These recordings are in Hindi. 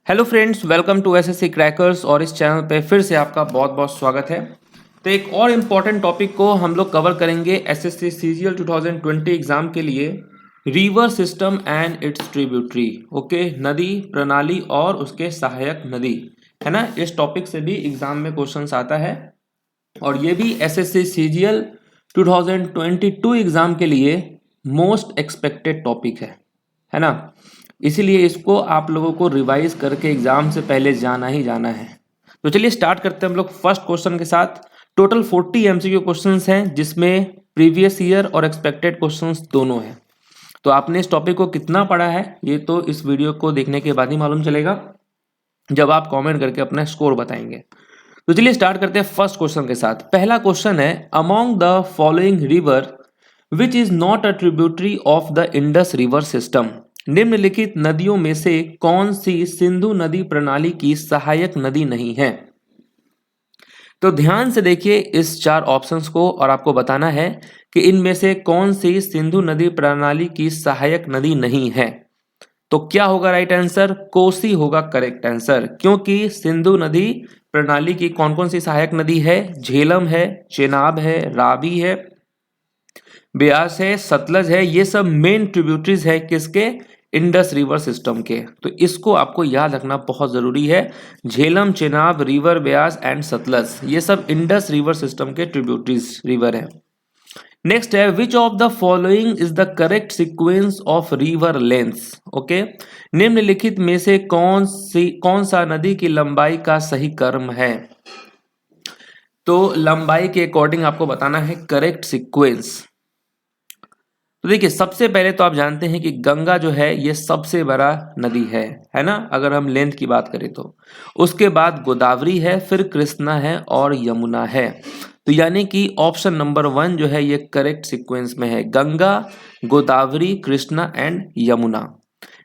Hello friends, welcome to SSC crackers. और इस चैनल पे फिर से आपका बहुत बहुत स्वागत है। तो एक और इम्पॉर्टेंट टॉपिक को हम लोग कवर करेंगे एसएससी सीजीएल 2020 एग्जाम के लिए, river system and it's tributary. Okay, नदी प्रणाली और उसके सहायक नदी, है ना। इस टॉपिक से भी एग्जाम में क्वेश्चंस आता है और ये भी एसएससी सीजीएल 2022 एग्जाम के लिए मोस्ट एक्सपेक्टेड टॉपिक है ना। इसीलिए इसको आप लोगों को रिवाइज करके एग्जाम से पहले जाना ही जाना है। तो चलिए स्टार्ट करते हैं हम लोग फर्स्ट क्वेश्चन के साथ। टोटल 40 एमसीक्यू क्वेश्चंस हैं, जिसमें प्रीवियस ईयर और एक्सपेक्टेड क्वेश्चंस दोनों हैं। तो आपने इस टॉपिक को कितना पढ़ा है ये तो इस वीडियो को देखने के बाद ही मालूम चलेगा, जब आप कमेंट करके अपना स्कोर बताएंगे। तो चलिए स्टार्ट करते हैं फर्स्ट क्वेश्चन के साथ। पहला क्वेश्चन है, among the following river which is not a tributary of the Indus river system, निम्नलिखित नदियों में से कौन सी सिंधु नदी प्रणाली की सहायक नदी नहीं है। तो ध्यान से देखिए इस चार ऑप्शंस को और आपको बताना है कि इनमें से कौन सी सिंधु नदी प्रणाली की सहायक नदी नहीं है। तो क्या होगा राइट आंसर? कोसी होगा करेक्ट आंसर, क्योंकि सिंधु नदी प्रणाली की कौन कौन सी सहायक नदी है? झेलम है, चेनाब है, रावी है, ब्यास है, सतलज है। ये सब मेन ट्रिब्यूटरीज है किसके? इंडस रिवर सिस्टम के। तो इसको आपको याद रखना बहुत जरूरी है। झेलम, चेनाब, रिवर ब्यास एंड सतलज, ये सब इंडस रिवर सिस्टम के ट्रिब्यूटरीज रिवर है। नेक्स्ट है, which of the following is the correct sequence of river lengths. Okay, निम्नलिखित में से कौन सा नदी की लंबाई का सही क्रम है। तो लंबाई के अकॉर्डिंग आपको बताना है करेक्ट सीक्वेंस। तो देखिए, सबसे पहले तो आप जानते हैं कि गंगा जो है ये सबसे बड़ा नदी है ना, अगर हम लेंथ की बात करें तो। उसके बाद गोदावरी है, फिर कृष्णा है और यमुना है। तो यानी कि ऑप्शन नंबर 1 जो है ये करेक्ट सीक्वेंस में है, गंगा, गोदावरी, कृष्णा एंड यमुना।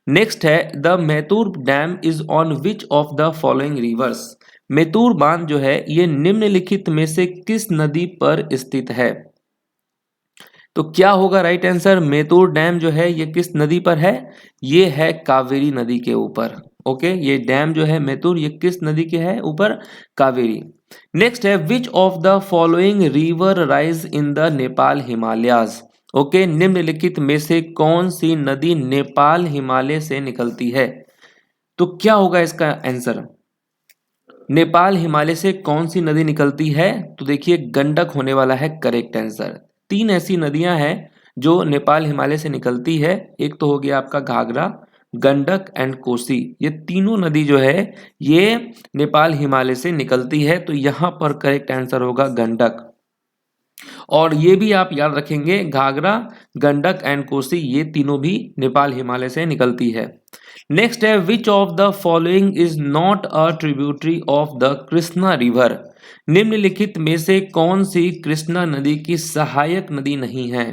नेक्स्ट है, the Mettur dam is on which of the following rivers. Mettur बांध जो है ये निम्नलिखित में से किस नदी पर स्थित है। तो क्या होगा राइट आंसर? मैतूर डैम जो है ये किस नदी पर है? ये है कावेरी नदी के ऊपर। ओके, ये डैम जो है मैतूर ये किस नदी के है ऊपर? कावेरी। नेक्स्ट है, which of the following river rise in the Nepal Himalayas. Okay, निम्नलिखित में से कौन सी नदी नेपाल हिमालय से निकलती है। तो क्या होगा इसका आंसर? नेपाल हिमालय से कौन सी नदी निकलती है? तो देखिए, गंडक होने वाला है करेक्ट आंसर। 3 ऐसी नदियां हैं जो नेपाल हिमालय से निकलती है। एक तो हो गया आपका घाघरा, गंडक एंड कोसी। ये तीनों नदी जो है ये नेपाल हिमालय से निकलती है। तो यहां पर करेक्ट आंसर होगा गंडक। और ये भी आप याद रखेंगे, घाघरा, गंडक एंड कोसी ये तीनों भी नेपाल हिमालय से निकलती है। नेक्स्ट है, which of the following is not a tributary of the Krishna river. निम्नलिखित में से कौन सी कृष्णा नदी की सहायक नदी नहीं है।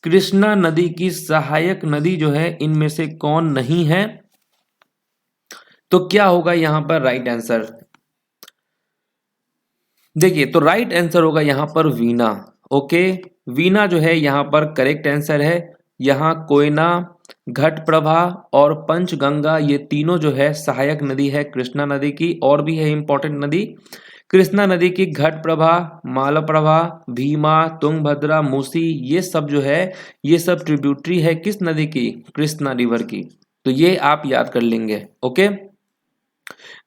कृष्णा नदी की सहायक नदी जो है इनमें से कौन नहीं है। तो क्या होगा यहां पर राइट आंसर? देखिए, तो राइट आंसर होगा यहां पर वीना। ओके, वीना जो है यहां पर करेक्ट आंसर है। यहां कोयना, घटप्रभा और पंचगंगा ये तीनों जो है सहायक नदी है कृष्णा नदी की। और भी है इंपॉर्टेंट नदी कृष्णा नदी की, घटप्रभा, मालप्रभा, भीमा, तुंगभद्रा, मूसी, ये सब जो है ये सब ट्रिब्यूटरी है किस नदी की? कृष्णा रिवर की। तो ये आप याद कर लेंगे। ओके,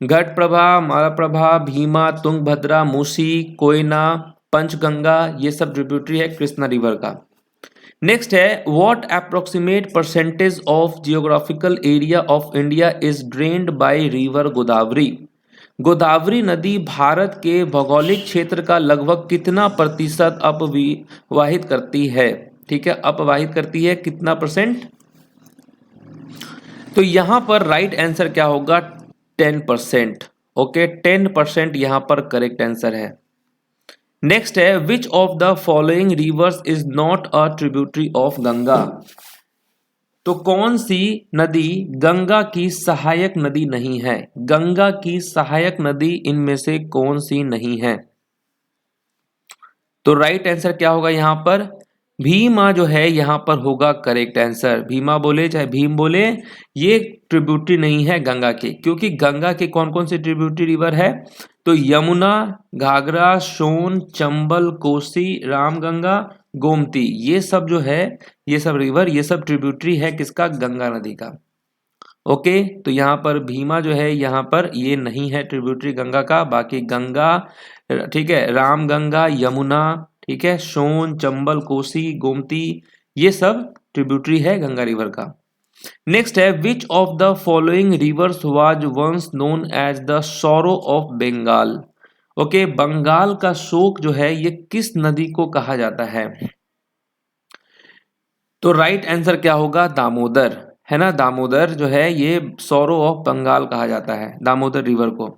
घटप्रभा, मालप्रभा, भीमा, तुंगभद्रा, मूसी, कोयना, पंचगंगा ये सब ट्रिब्यूटरी है कृष्णा रिवर का। नेक्स्ट है, what approximate percentage of geographical area of India is drained by river Godavari. Godavari नदी भारत के भौगोलिक क्षेत्र का लगभग कितना प्रतिशत अपवाहित करती है? ठीक है, अपवाहित करती है कितना परसेंट? तो यहां पर राइट आंसर क्या होगा? 10%। ओके, 10% यहां पर करेक्ट आंसर है। नेक्स्ट है, which of the following rivers is not a tributary of Ganga. तो कौन सी नदी गंगा की सहायक नदी नहीं है? गंगा की सहायक नदी इनमें से कौन सी नहीं है? तो राइट आंसर क्या होगा यहां पर? भीमा जो है यहाँ पर होगा करेक्ट आंसर। भीमा बोले चाहे भीम बोले, ये ट्रिब्यूटरी नहीं है गंगा के, क्योंकि गंगा के कौन कौन से ट्रिब्यूटरी रिवर है? तो यमुना, घाघरा, सोन, चंबल, कोसी, रामगंगा, गोमती, ये सब जो है, ये सब रिवर, ये सब ट्रिब्यूटरी है किसका? गंगा नदी का। ओके, तो यहाँ पर भीमा जो है यहाँ पर ये नहीं है ट्रिब्यूटरी गंगा का। बाकी गंगा, ठीक है, रामगंगा, यमुना, ठीक है, सोन, चंबल, कोसी, गोमती, ये सब ट्रिब्यूटरी है गंगा रिवर का। नेक्स्ट है, which of the following rivers was once known as the sorrow of Bengal? Okay, Bengal का शोक जो है ये किस नदी को कहा जाता है? तो राइट आंसर क्या होगा? दामोदर, है ना। दामोदर जो है ये सॉरो ऑफ बंगाल कहा जाता है, दामोदर रिवर को।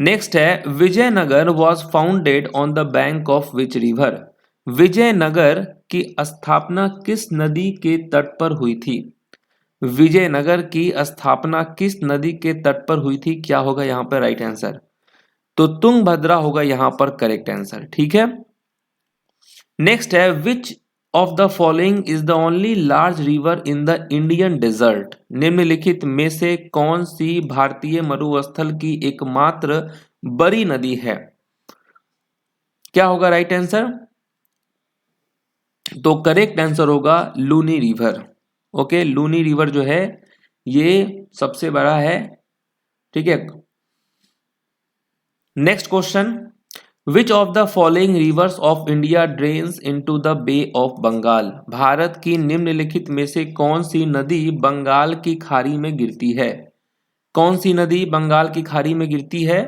नेक्स्ट है, Vijayanagar was founded on the bank of which river? Vijayanagar की स्थापना किस नदी के तट पर हुई थी? विजयनगर की स्थापना किस नदी के तट पर हुई थी? क्या होगा यहाँ पर राइट आंसर? तो तुंगभद्रा होगा यहाँ पर करेक्ट आंसर, ठीक है। नेक्स्ट है, which of the following is the only large river in the Indian desert? निम्नलिखित में से कौन सी भारतीय मरुस्थल की एकमात्र बड़ी नदी है? क्या होगा राइट आंसर? तो करेक्ट आंसर होगा Luni river. Okay, Luni river जो है ये सबसे बड़ा है, ठीक है। Next question, which of the following rivers of India drains into the bay of Bengal? Bharat की निम्नलिखित में से कौन सी नदी बंगाल की खाड़ी में गिरती है? कौन सी नदी बंगाल की खाड़ी में गिरती है?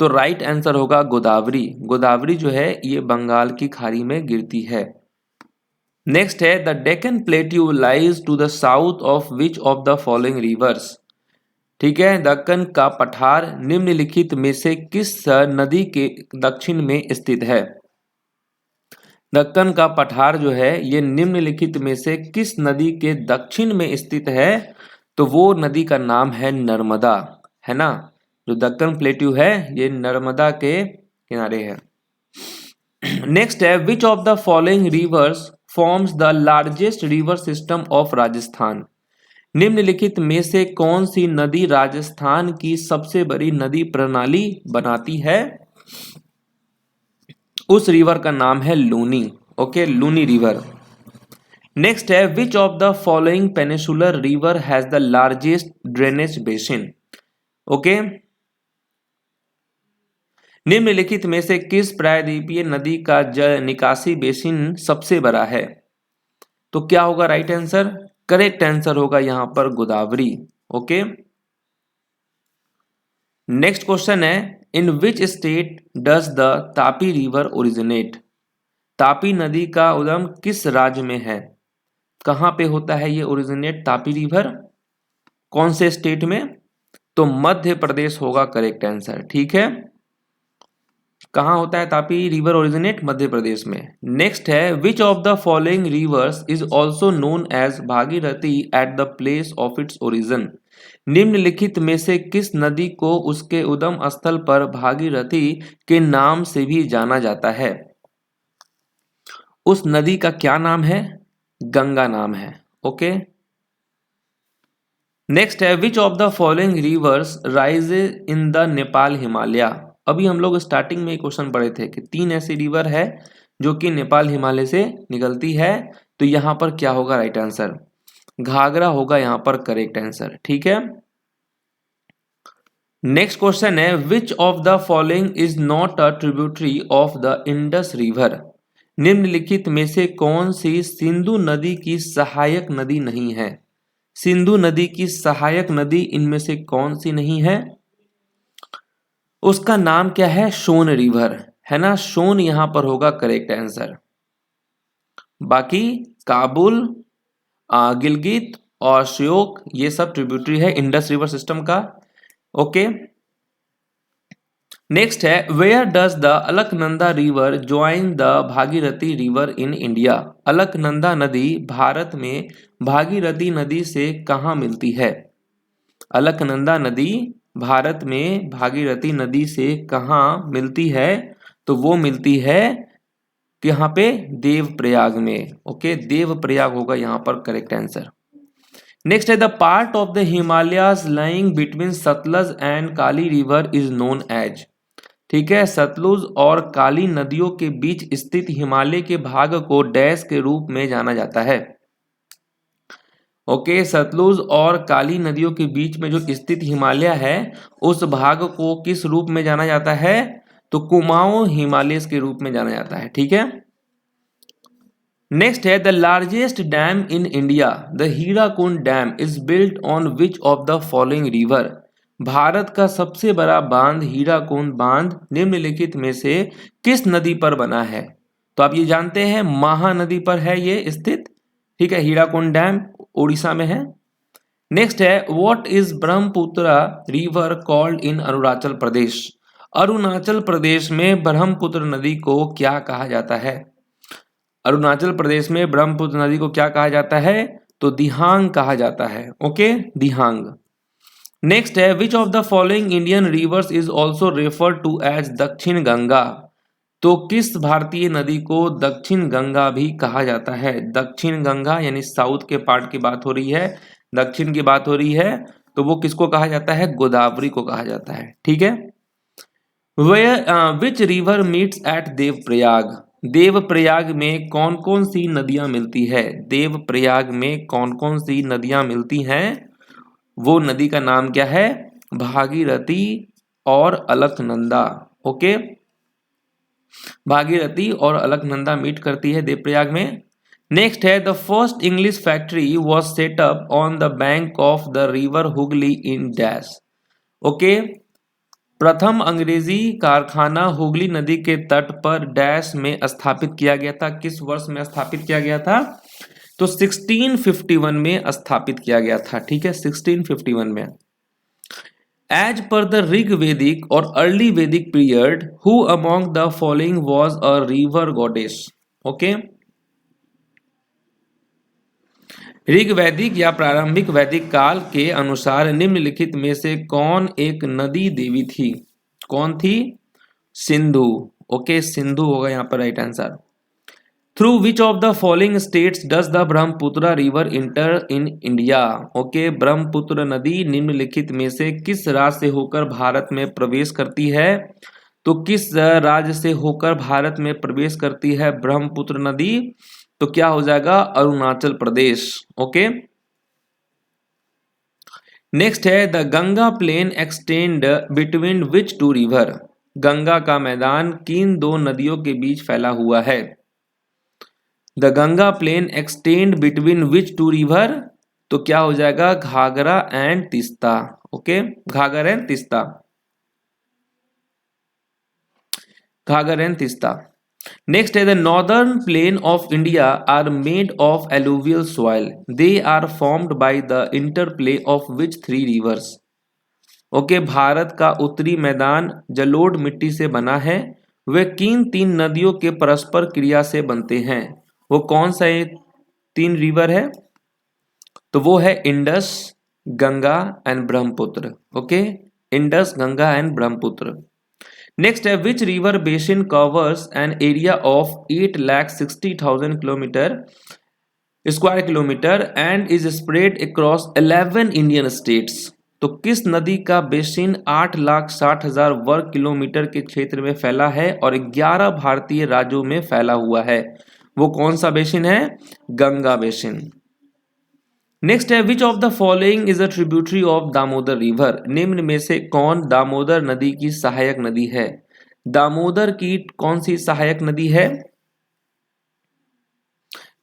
तो राइट आंसर होगा गोदावरी। गोदावरी जो है ये बंगाल की खाड़ी में गिरती है। नेक्स्ट है, the Deccan plateau lies to the south of which of the following rivers? ठीक है, दक्कन का पठार निम्नलिखित में से किस नदी के दक्षिण में स्थित है? दक्कन का पठार जो है ये निम्नलिखित में से किस नदी के दक्षिण में स्थित है? तो वो नदी का नाम है नर्मदा, है ना। जो दक्कन प्लेट्यू है ये नर्मदा के किनारे है। नेक्स्ट है, which of the following reverse forms the largest river system of Rajasthan? निम्नलिखित में से कौन सी नदी राजस्थान की सबसे बड़ी नदी प्रणाली बनाती है? उस रिवर का नाम है Luni. Okay, Luni river. Next है, which of the following peninsular river has the largest drainage basin? Okay, निम्नलिखित में से किस प्रायद्वीपीय नदी का जल निकासी बेसिन सबसे बड़ा है? तो क्या होगा राइट आंसर? करेक्ट आंसर होगा यहां पर गोदावरी। ओके, नेक्स्ट क्वेश्चन है, in which state does the Tapi river originate? Tapi नदी का उद्गम किस राज्य में है? कहां पे होता है ये ओरिजिनेट तापी रिवर? कौन से स्टेट में? तो मध्य प्रदेश होगा करेक्ट आंसर, ठीक है। कहां होता है तापी रिवर ओरिजिनेट? मध्य प्रदेश में। नेक्स्ट है, which of the following rivers is also known as Bhagirathi at the place of its origin? निम्नलिखित में से किस नदी को उसके उद्गम स्थल पर भागीरथी के नाम से भी जाना जाता है? उस नदी का क्या नाम है? गंगा नाम है। ओके, नेक्स्ट है, which of the following reverse rise in the Nepal Himalaya? अभी हम लोग स्टार्टिंग में क्वेश्चन पढ़े थे कि 3 ऐसी रिवर है जो कि नेपाल हिमालय से निकलती है। तो यहां पर क्या होगा राइट आंसर? घाघरा होगा यहां पर करेक्ट आंसर, ठीक है। नेक्स्ट क्वेश्चन है, which of the following is not a tributary of the Indus river? निम्नलिखित में से कौन सी सिंधु नदी की सहायक नदी नहीं है? सिंधु नदी की सहायक नदी इनमें से कौन सी नहीं है? उसका नाम क्या है? सोन रिवर, है ना। सोन यहां पर होगा करेक्ट आंसर। बाकी काबुल, गिलगित और श्योक ये सब ट्रिब्यूटरी है इंडस रिवर सिस्टम का। ओके, नेक्स्ट है, where does the Alaknanda river join the Bhagirathi river in India? Alaknanda नदी भारत में भागीरथी नदी से कहां मिलती है? अलकनंदा नदी भारत में भागीरथी नदी से कहां मिलती है? तो वो मिलती है यहाँ पे देवप्रयाग में। ओके, देवप्रयाग होगा यहाँ पर करेक्ट आंसर। नेक्स्ट है the part of the Himalayas lying between Sutlej and Kali river is known as. ठीक है, सतलुज और काली नदियों के बीच स्थित हिमालय के भाग को डैश के रूप में जाना जाता है। ओके, सतलुज और काली नदियों के बीच में जो स्थित हिमालय है उस भाग को किस रूप में जाना जाता है? तो कुमाऊं हिमालयस के रूप में जाना जाता है। ठीक है, नेक्स्ट है the largest dam in India the Hirakud dam is built on which of the following river. Bharat का सबसे बड़ा बांध हीराकुंड बांध निम्नलिखित में से किस नदी पर बना है? तो आप ये जानते हैं महानदी पर है ये स्थित। ठीक है, हीराकुंड डैम उड़ीसा में है। नेक्स्ट है what is Brahmaputra river called in Arunachal Pradesh. Arunachal Pradesh में ब्रह्मपुत्र नदी को क्या कहा जाता है? अरुणाचल प्रदेश में ब्रह्मपुत्र नदी को क्या कहा जाता है? तो दिहांग कहा जाता है। ओके, दिहांग। नेक्स्ट है which of the following Indian rivers is also referred to as Dakshin Ganga. तो किस भारतीय नदी को दक्षिण गंगा भी कहा जाता है? दक्षिण गंगा यानी साउथ के पार्ट की बात हो रही है, दक्षिण की बात हो रही है, तो वो किसको कहा जाता है? गोदावरी को कहा जाता है। ठीक है, which river meets eight Devprayag. Devprayag में कौन कौन सी नदियां मिलती है? देवप्रयाग में कौन कौन सी नदियां मिलती हैं? वो नदी का नाम क्या है? भागीरथी और अलकनंदा। ओके, भागीरथी और अलकनंदा मीट करती है देवप्रयाग में। नेक्स्ट है the first English factory was set up on the bank of the river Hooghly in dash. Okay, प्रथम अंग्रेजी कारखाना हुगली नदी के तट पर डैश में स्थापित किया गया था। किस वर्ष में स्थापित किया गया था? तो 1651 में स्थापित किया गया था। ठीक है, 1651 में। एज पर द ऋग वैदिक और अर्ली वैदिक period who among the following was a river goddess. Okay, Rig वैदिक या प्रारंभिक वैदिक काल के अनुसार निम्नलिखित में से कौन एक नदी देवी थी? कौन थी? सिंधु। ओके, सिंधु होगा यहाँ पर right answer. Through which of the following states does the Brahmaputra river inter in India. Okay, Brahmaputra नदी निम्नलिखित में से किस राज्य से होकर भारत में प्रवेश करती है? तो किस राज्य से होकर भारत में प्रवेश करती है ब्रह्मपुत्र नदी? तो क्या हो जाएगा? अरुणाचल प्रदेश। ओके, नेक्स्ट है the Ganga plain extend between which two river. Ganga का मैदान किन दो नदियों के बीच फैला हुआ है? The Ganga plain extend between which two river. तो क्या हो जाएगा? Ghaghara and Teesta. Okay, Ghaghara and Teesta, Ghaghara and Teesta. Next है the northern plain of India are made of alluvial soil they are formed by the interplay of which three rivers. Okay, Bharat का उत्तरी मैदान जलोढ़ मिट्टी से बना है। वे किन तीन नदियों के परस्पर क्रिया से बनते हैं? वो कौन सा तीन रिवर है? तो वो है Indus, Ganga and Brahmaputra. Okay, Indus, Ganga and Brahmaputra. Next है which river basin covers an area of 8,60,000 square kilometre and is spread across 11 Indian states. तो किस नदी का बेसिन 8,60,000 वर्ग किलोमीटर के क्षेत्र में फैला है और 11 भारतीय राज्यों में फैला हुआ है? वो कौन सा बेसिन है? गंगा बेसिन। नेक्स्ट है which of the following is a tributary of Damodar river. निम्न में से कौन दामोदर नदी की सहायक नदी है? दामोदर की कौन सी सहायक नदी है?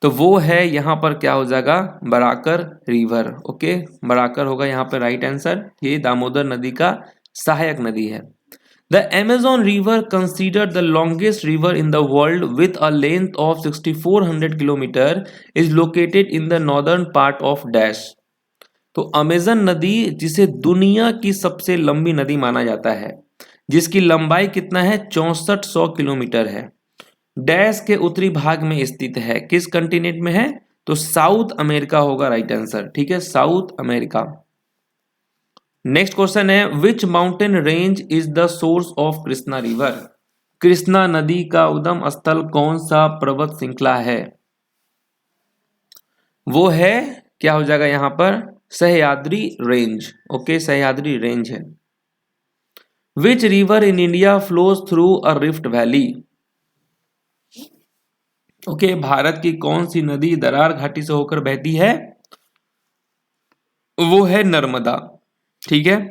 तो वो है यहाँ पर क्या हो जाएगा? बराकर रिवर। ओके, बराकर होगा यहाँ पर राइट आंसर। ये दामोदर नदी का सहायक नदी है। The Amazon River, considered the longest river in the world with a length of 6,400 km, is located in the northern part of Dash. तो अमेजन नदी जिसे दुनिया की सबसे लंबी नदी माना जाता है, जिसकी लंबाई कितना है? 6400 किलोमीटर है, डैश के उत्तरी भाग में स्थित है। किस कंटिनेंट में है? तो साउथ अमेरिका होगा राइट आंसर। ठीक है, साउथ अमेरिका। नेक्स्ट क्वेश्चन है which mountain range is the source of Krishna river. Krishna नदी का उद्गम स्थल कौन सा पर्वत श्रृंखला है? वो है, क्या हो जाएगा यहां पर, Sahyadri range. Okay, Sahyadri range है। Which river in India flows through a rift valley? Okay, Bharat की कौन सी नदी दरार घाटी से होकर बहती है? वो है नर्मदा। ठीक है।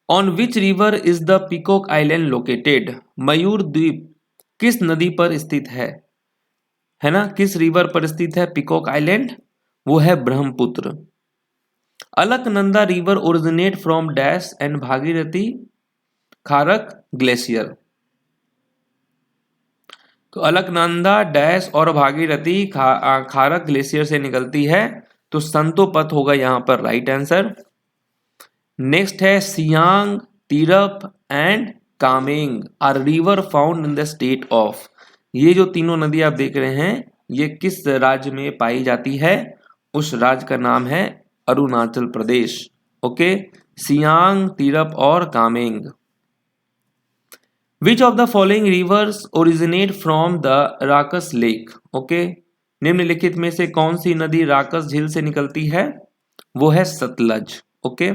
On which river is the peacock island located? मयूर द्वीप किस नदी पर स्थित है ना, किस रिवर पर स्थित है पीकॉक आइलैंड? वो है Brahmaputra. Alaknanda river originate from dash and Bhagirathi Kharak glacier. तो अलकनंदा डैश और भागीरथी खारक ग्लेशियर से निकलती है, तो संतोपत होगा यहां पर राइट आंसर। नेक्स्ट है Siang, Tirap and Kameng are river found in the state of. ये जो तीनों नदी आप देख रहे हैं, ये किस राज्य में पाई जाती है? उस राज्य का नाम है अरुणाचल प्रदेश। ओके, सियांग, तिरप और Kameng. Which of the following rivers originate from the Rakas lake? Okay, निम्नलिखित में से कौन सी नदी राकस झील से निकलती है? वो है Sutlej. Okay,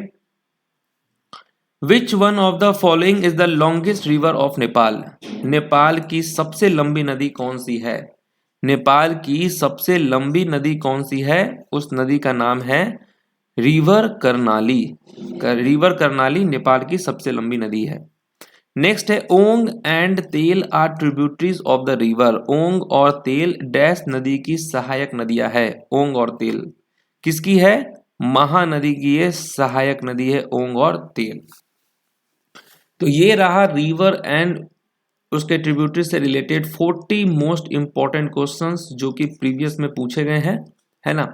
which one of the following is the longest river of Nepal? Nepal की सबसे लंबी नदी कौन सी है? नेपाल की सबसे लंबी नदी कौन सी है? उस नदी का नाम है रिवर कर्नाली। रिवर कर्नाली नेपाल की सबसे लंबी नदी है। नेक्स्ट है Ong and Tel are tributaries of the river. Ong और तेल डैश नदी की सहायक नदियां है। ओंग और तेल किसकी है? महानदी की ये सहायक नदी है ओंग और तेल। तो ये रहा रिवर एंड उसके ट्रिब्यूटरी से रिलेटेड 40 मोस्ट इंपॉर्टेंट क्वेश्चंस जो कि प्रीवियस में पूछे गए हैं, है ना।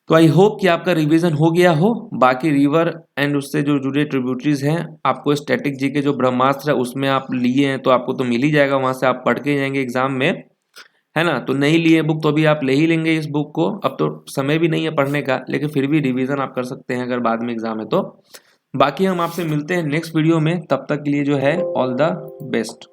तो आई होप कि आपका रिवीजन हो गया हो। बाकी रिवर एंड उससे जो जुड़े ट्रिब्यूटरीज हैं, आपको स्टैटिक जी के जो ब्रह्मास्त्र है उसमें आप लिए हैं तो आपको तो मिल ही जाएगा, वहां से आप पढ़ के जाएंगे एग्जाम में, है ना। तो नहीं लिए बुक तो अभी आप ले ही लेंगे इस बुक को। अब तो समय भी नहीं है पढ़ने का, लेकिन फिर भी रिवीजन आप कर सकते हैं अगर बाद में एग्जाम है तो। बाकी हम आपसे मिलते हैं नेक्स्ट वीडियो में, तब तक के लिए जो है ऑल द बेस्ट।